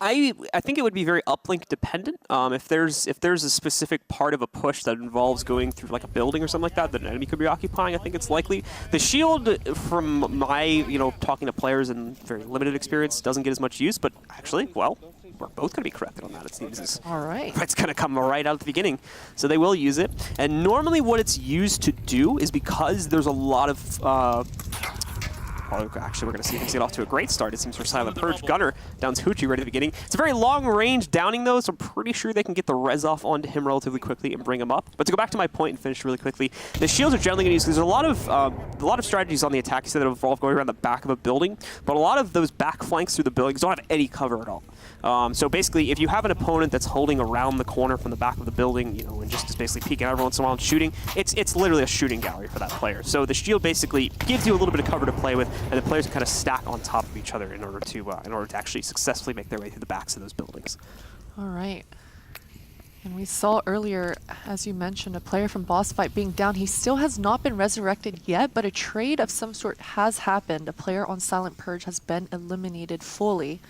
I think it would be very uplink dependent. If there's a specific part of a push that involves going through like a building or something like that an enemy could be occupying, I think it's likely. The shield, from my talking to players and very limited experience, doesn't get as much use. But actually, well, we're both going to be corrected on that. It seems. All right. It's going to come right out at the beginning, so they will use it. And normally, what it's used to do is because there's a lot of. Actually, we're going to see things get off to a great start. It seems for Silent Purge. Gunner downs Hoochie right at the beginning. It's a very long-range downing, though, so I'm pretty sure they can get the res off onto him relatively quickly and bring him up. But to go back to my point and finish really quickly, the shields are generally going to use, because there's a lot of strategies on the attack that involve going around the back of a building, but a lot of those back flanks through the buildings don't have any cover at all. So basically, if you have an opponent that's holding around the corner from the back of the building, and just is basically peeking out every once in a while and shooting, it's literally a shooting gallery for that player. So the shield basically gives you a little bit of cover to play with, and the players can kind of stack on top of each other in order to actually successfully make their way through the backs of those buildings. All right. And we saw earlier, as you mentioned, a player from Bossfight being down. He still has not been resurrected yet, but a trade of some sort has happened. A player on Silent Purge has been eliminated fully.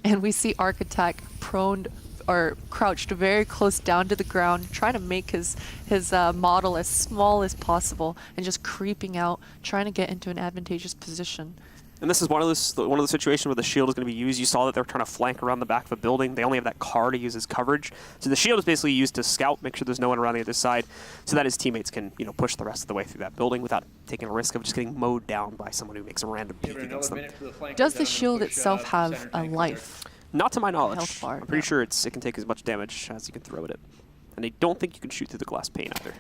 And we see Architect prone or crouched very close down to the ground, trying to make his model as small as possible and just creeping out, trying to get into an advantageous position. And this is one of the situations where the shield is going to be used. You saw that they're trying to flank around the back of a building. They only have that car to use as coverage. So the shield is basically used to scout, make sure there's no one around the other side, so that his teammates can push the rest of the way through that building without taking a risk of just getting mowed down by someone who makes a random peek against them. Does the shield itself have a life? Not to my knowledge. Health bar, I'm pretty sure it can take as much damage as you can throw at it. And I don't think you can shoot through the glass pane either.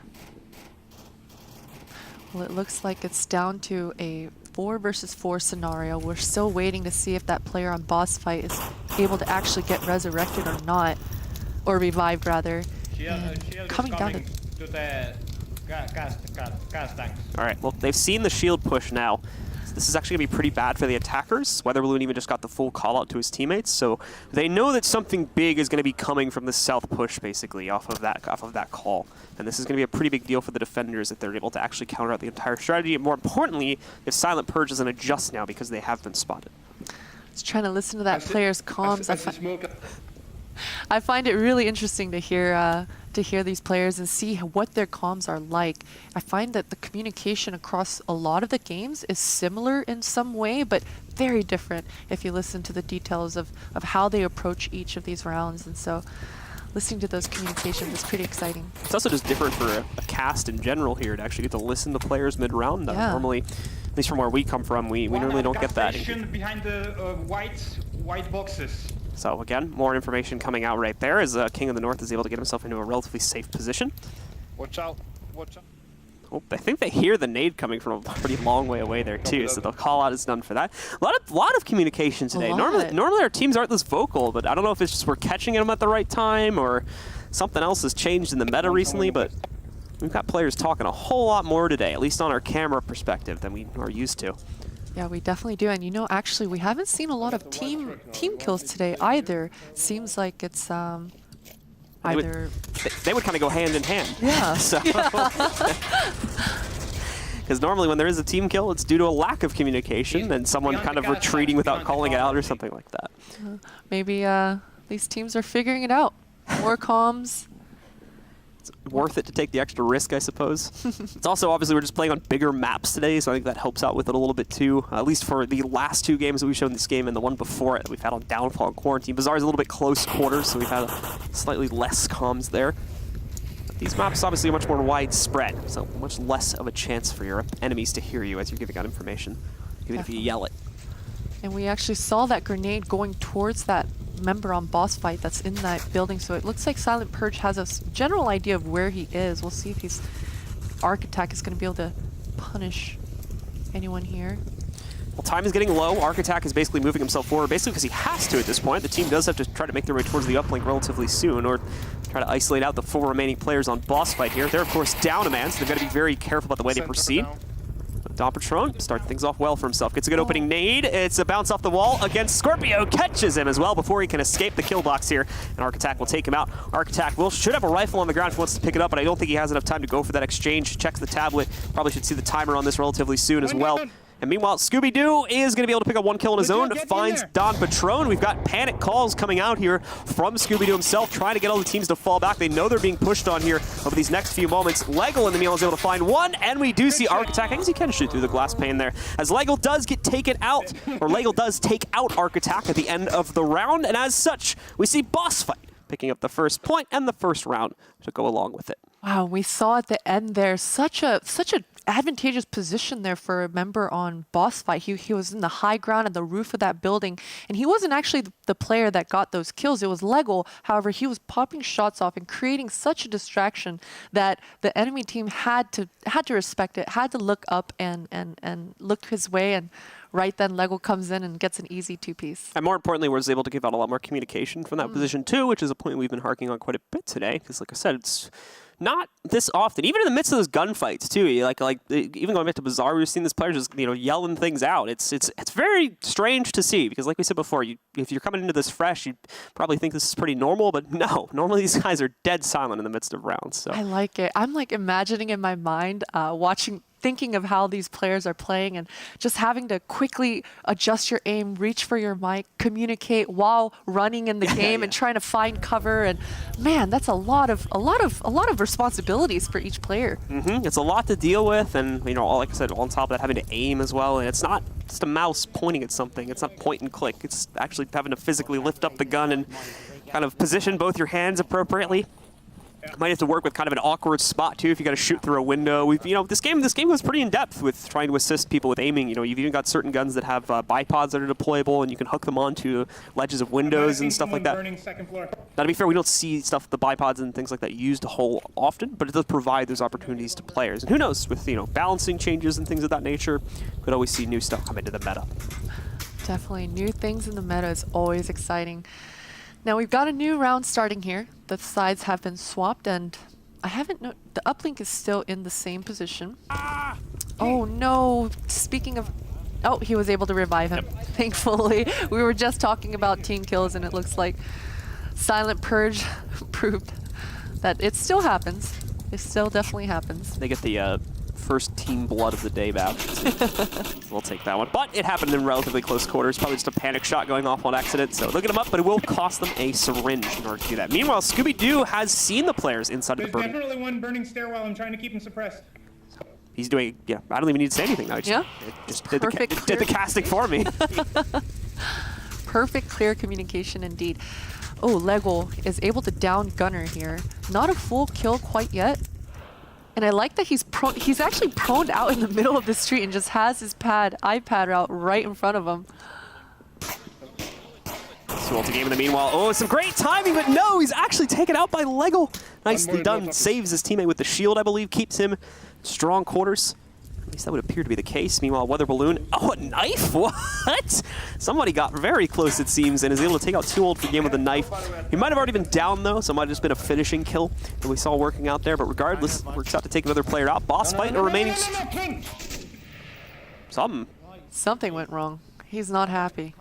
Well, it looks like it's down to a 4 versus 4 scenario. We're still waiting to see if that player on Bossfight is able to actually get resurrected or not, or revived rather. Coming down to the gas tanks. All right, well, they've seen the shield push now. So this is actually going to be pretty bad for the attackers. Weather Balloon even just got the full call out to his teammates, so they know that something big is going to be coming from the south push, basically, off of that call. And this is going to be a pretty big deal for the defenders if they're able to actually counter out the entire strategy. And more importantly, if Silent Purge doesn't adjust now because they have been spotted. Just trying to listen to that player's comms. I find it really interesting to hear these players and see what their comms are like. I find that the communication across a lot of the games is similar in some way, but very different if you listen to the details of how they approach each of these rounds. And so listening to those communications is pretty exciting. It's also just different for a cast in general here to actually get to listen to players mid-round. Yeah. Normally, at least from where we come from, we normally don't get that. Behind the white boxes. So again, more information coming out right there as King of the North is able to get himself into a relatively safe position. Watch out, watch out. Oh, I think they hear the nade coming from a pretty long way away there too, so the call out is done for that. A lot of communication today. Normally our teams aren't this vocal, but I don't know if it's just we're catching them at the right time or something else has changed in the meta recently, but we've got players talking a whole lot more today, at least on our camera perspective, than we are used to. Yeah, we definitely do. And actually, we haven't seen a lot of team kills today either. Seems like it's either... They would kind of go hand in hand. Yeah. Because normally when there is a team kill, it's due to a lack of communication and someone kind of retreating without calling it out or something like that. Maybe these teams are figuring it out. More comms. It's worth it to take the extra risk, I suppose. It's also, obviously, we're just playing on bigger maps today, so I think that helps out with it a little bit too. At least for the last 2 games that we've shown in this game and the one before it that we've had on Downfall and Quarantine. Bazaar is a little bit close quarters, so we've had slightly less comms there. But these maps obviously are much more widespread, so much less of a chance for your enemies to hear you as you're giving out information, even if you yell it. And we actually saw that grenade going towards that member on Bossfight that's in that building, so it looks like Silent Purge has a general idea of where he is. We'll see if Architect is going to be able to punish anyone here. Well, time is getting low. Architect is basically moving himself forward, basically because he has to at this point. The team does have to try to make their way towards the uplink relatively soon, or try to isolate out the 4 remaining players on Bossfight here. They're, of course, down a man, so they've got to be very careful about the way they proceed. Don Patron starts things off well for himself. Gets a good opening nade. It's a bounce off the wall against Scorpio. Catches him as well before he can escape the kill box here. And Architect will take him out. Architect should have a rifle on the ground if he wants to pick it up, but I don't think he has enough time to go for that exchange. Checks the tablet. Probably should see the timer on this relatively soon as well. And meanwhile, Scooby-Doo is going to be able to pick up 1 kill on his own, finds Don Patron. We've got panic calls coming out here from Scooby-Doo himself, trying to get all the teams to fall back. They know they're being pushed on here over these next few moments. Lego in the meanwhile is able to find 1, and we do see Arc Attack. I guess he can shoot through the glass pane there, as Lego does get taken out, or Lego does take out Arc Attack at the end of the round, and as such, we see Bossfight picking up the first point and the first round to go along with it. Wow, we saw at the end there such a advantageous position there for a member on Bossfight. He was in the high ground at the roof of that building, and he wasn't actually the player that got those kills. It was Lego. However, he was popping shots off and creating such a distraction that the enemy team had to respect it, had to look up and look his way, and right then Lego comes in and gets an easy 2-piece. And more importantly, was able to give out a lot more communication from that position too, which is a point we've been harking on quite a bit today, because like I said, it's not this often, even in the midst of those gunfights too. Even going back to Bazaar, we've seen this player just yelling things out. It's very strange to see, because like we said before, if you're coming into this fresh, you probably think this is pretty normal, but no, normally these guys are dead silent in the midst of rounds. So I like it. I'm like imagining in my mind, thinking of how these players are playing, and just having to quickly adjust your aim, reach for your mic, communicate while running in the game and trying to find cover. And man, that's a lot of responsibilities for each player. It's a lot to deal with, and like I said, on top of that, having to aim as well. And it's not just a mouse pointing at something. It's not point and click. It's actually having to physically lift up the gun and kind of position both your hands appropriately. Might have to work with kind of an awkward spot too if you got to shoot through a window. This game was pretty in depth with trying to assist people with aiming. You've even got certain guns that have bipods that are deployable, and you can hook them onto ledges of windows and stuff like that. Now, to be fair, we don't see stuff, the bipods and things like that, used a whole often, but it does provide those opportunities to players. And who knows, with balancing changes and things of that nature, could always see new stuff come into the meta. Definitely, new things in the meta is always exciting. Now we've got a new round starting here. The sides have been swapped, and the uplink is still in the same position. Oh no, speaking of, he was able to revive him, thankfully. We were just talking about team kills, and it looks like Silent Purge proved that it still happens. It still definitely happens. They get the first team blood of the day back. We'll take that one. But it happened in relatively close quarters. Probably just a panic shot going off on accident. So looking them up, but it will cost them a syringe in order to do that. Meanwhile, Scooby-Doo has seen the players inside of the burning. There's definitely one burning stairwell. I'm trying to keep him suppressed. He's doing, I don't even need to say anything now. It just did the casting for me. Perfect, clear communication indeed. Oh, Lego is able to down Gunner here. Not a full kill quite yet. And I like that he's actually proned out in the middle of the street and just has his iPad out right in front of him. Multi game in the meanwhile. Oh, some great timing, but no, he's actually taken out by Lego. Nicely done. Saves his teammate with the shield, I believe. Keeps him strong quarters. At least that would appear to be the case. Meanwhile, Weather Balloon. Oh, a knife? What? Somebody got very close, it seems, and is able to take out 2 ult for the game with a knife. He might have already been down, though, so it might have just been a finishing kill that we saw working out there. But regardless, works out to take another player out. Bossfight remaining. Something went wrong. He's not happy.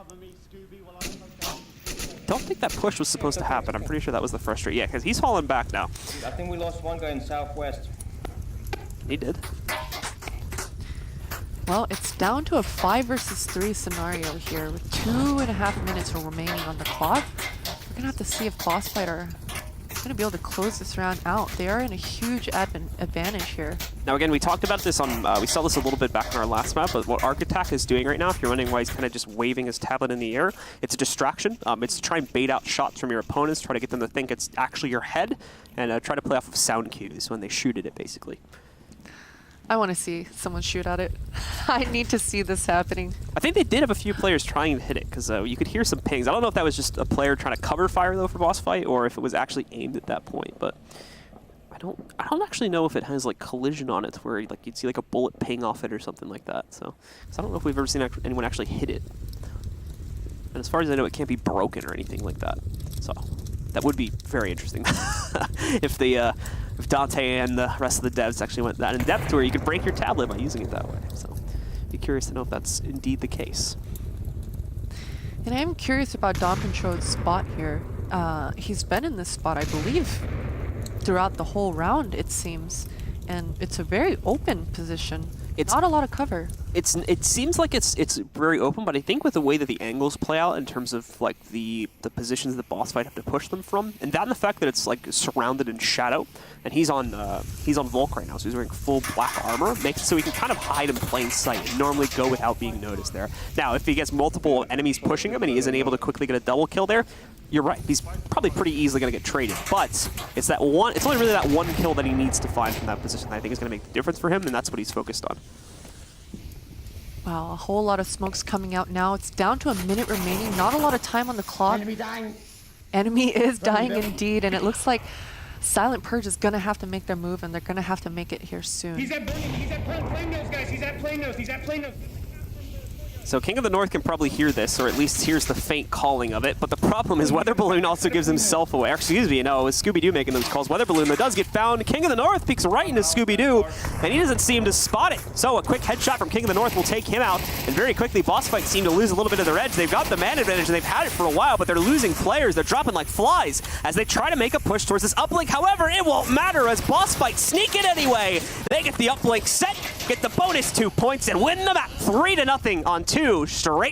Don't think that push was supposed to happen. I'm pretty sure that was the frustrate. Yeah, because he's falling back now. I think we lost one guy in southwest. He did. Well, it's down to a 5 versus 3 scenario here with 2.5 minutes remaining on the clock. We're going to have to see if Bossfight are going to be able to close this round out. They are in a huge advantage here. Now again, we talked about this on, we saw this a little bit back in our last map, but what Arc Attack is doing right now, if you're wondering why he's kind of just waving his tablet in the air, it's a distraction. It's to try and bait out shots from your opponents, try to get them to think it's actually your head, and try to play off of sound cues when they shoot at it, basically. I want to see someone shoot at it. I need to see this happening. I think they did have a few players trying to hit it, because you could hear some pings. I don't know if that was just a player trying to cover fire, though, for Bossfight, or if it was actually aimed at that point, but I don't actually know if it has like collision on it, where like you'd see like a bullet ping off it or something like that. So I don't know if we've ever seen anyone actually hit it. And as far as I know, it can't be broken or anything like that. So that would be very interesting if Dante and the rest of the devs actually went that in depth to where you could break your tablet by using it that way. So be curious to know if that's indeed the case. And I am curious about Don Pinchot's spot here. He's been in this spot, I believe, throughout the whole round, it seems. And it's a very open position. It's Not a lot of cover. it seems like it's very open, but I think with the way that the angles play out in terms of like the positions that Bossfight have to push them from, and that and the fact that it's like surrounded in shadow, and he's on Volk right now, so he's wearing full black armor, makes it so he can kind of hide in plain sight and normally go without being noticed there. Now, if he gets multiple enemies pushing him and he isn't able to quickly get a double kill there, you're right. He's probably pretty easily going to get traded, but it's that one. It's only really that one kill that he needs to find from that position that I think is going to make the difference for him, and that's what he's focused on. Wow, a whole lot of smokes coming out now. It's down to a minute remaining. Not a lot of time on the clock. Enemy dying. Enemy is dying indeed, and it looks like Silent Purge is going to have to make their move, and they're going to have to make it here soon. He's at plane nose, guys. He's at plane nose. He's at plane nose. So King of the North can probably hear this, or at least hears the faint calling of it, but the problem is Weather Balloon also gives himself away. Excuse me, no, it's Scooby-Doo making those calls. Weather Balloon, though, does get found. King of the North peeks right into Scooby-Doo, and he doesn't seem to spot it. So a quick headshot from King of the North will take him out, and very quickly, Bossfight seem to lose a little bit of their edge. They've got the man advantage, and they've had it for a while, but they're losing players. They're dropping like flies as they try to make a push towards this uplink. However, it won't matter as Bossfight sneak it anyway. They get the uplink set, get the bonus 2 points, and win the map 3-0 on 2 straight